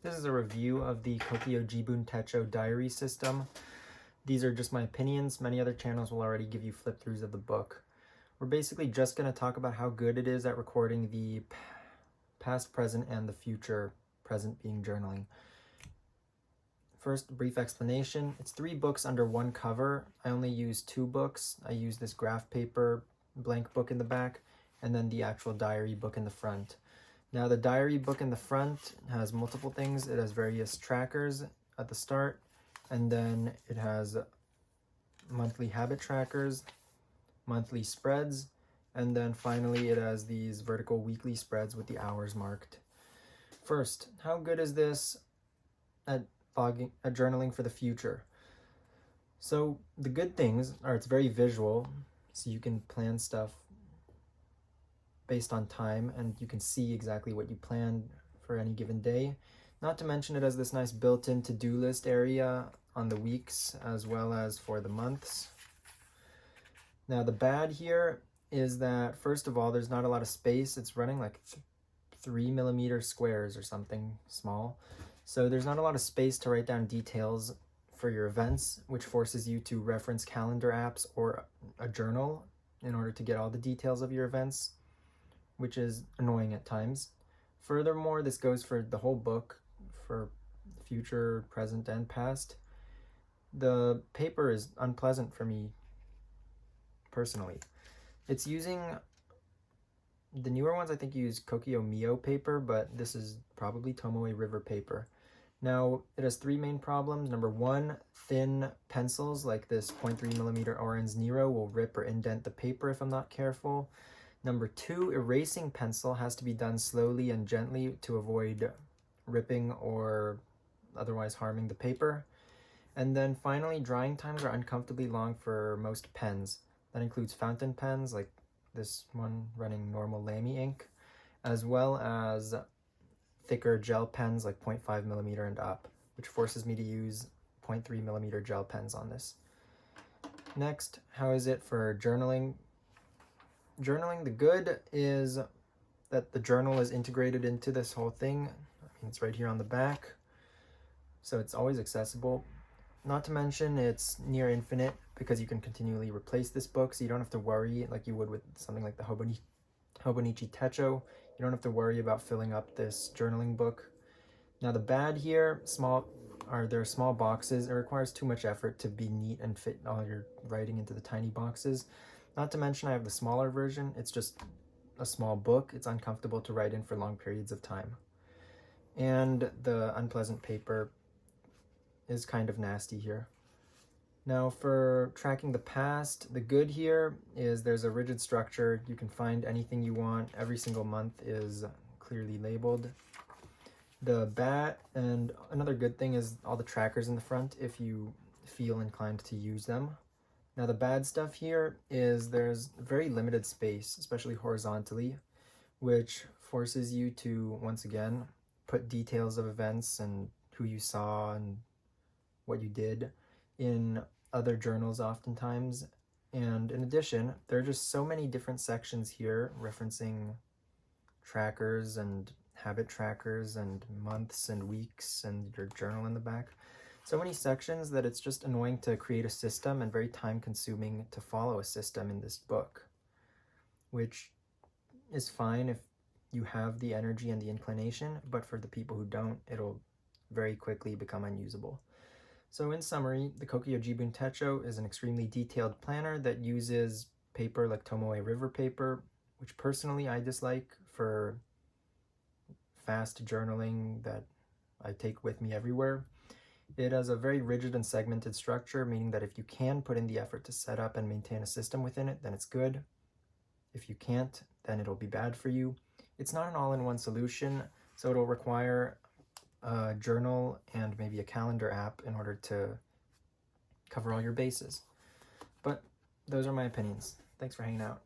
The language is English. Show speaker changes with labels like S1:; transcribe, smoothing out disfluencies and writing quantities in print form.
S1: This is a review of the Kokuyo Jibun Techo diary system. These are just my opinions. Many other channels will already give you flip-throughs of the book. We're basically just going to talk about how good it is at recording the past, present, and the future, present being journaling. First, a brief explanation. It's 3 books under one cover. I only use 2 books. I use this graph paper blank book in the back, and then the actual diary book in the front. Now, the diary book in the front has multiple things. It has various trackers at the start, and then it has monthly habit trackers, monthly spreads, and then finally it has these vertical weekly spreads with the hours marked. First, how good is this at journaling for the future? So the good things are it's very visual, so you can plan stuff based on time, and you can see exactly what you planned for any given day. Not to mention it has this nice built-in to-do list area on the weeks as well as for the months. Now the bad here is that, first of all, there's not a lot of space. It's running like 3mm squares or something small. So there's not a lot of space to write down details for your events, which forces you to reference calendar apps or a journal in order to get all the details of your events, which is annoying at times. Furthermore, this goes for the whole book, for future, present, and past. The paper is unpleasant for me personally. It's using the newer ones, I think use Kokuyo Mio paper, but this is probably Tomoe River paper. Now, it has 3 main problems. Number 1, thin pencils like this 0.3mm Orange Nero will rip or indent the paper if I'm not careful. Number 2, erasing pencil has to be done slowly and gently to avoid ripping or otherwise harming the paper. And then finally, drying times are uncomfortably long for most pens. That includes fountain pens like this one running normal Lamy ink, as well as thicker gel pens like 0.5mm and up, which forces me to use 0.3mm gel pens on this. Next, how is it for journaling? Journaling, the good is that the journal is integrated into this whole thing. It's right here on the back, so it's always accessible. Not to mention it's near infinite because you can continually replace this book, so you don't have to worry like you would with something like the Hobonichi Techo. You don't have to worry about filling up this journaling book. Now the bad here, there are small boxes. It requires too much effort to be neat and fit all your writing into the tiny boxes. Not to mention I have the smaller version. It's just a small book. It's uncomfortable to write in for long periods of time. And the unpleasant paper is kind of nasty here. Now for tracking the past, the good here is there's a rigid structure. You can find anything you want. Every single month is clearly labeled. The bad, and another good thing is all the trackers in the front if you feel inclined to use them. Now the bad stuff here is there's very limited space, especially horizontally, which forces you to, once again, put details of events and who you saw and what you did in other journals oftentimes. And in addition, there are just so many different sections here referencing trackers and habit trackers and months and weeks and your journal in the back. So many sections that it's just annoying to create a system and very time consuming to follow a system in this book, which is fine if you have the energy and the inclination, but for the people who don't, it'll very quickly become unusable. So in summary, the Kokuyo Jibun Techo is an extremely detailed planner that uses paper like Tomoe River paper, which personally I dislike for fast journaling that I take with me everywhere. It has a very rigid and segmented structure, meaning that if you can put in the effort to set up and maintain a system within it, then it's good. If you can't, then it'll be bad for you. It's not an all-in-one solution, so it'll require a journal and maybe a calendar app in order to cover all your bases. But those are my opinions. Thanks for hanging out.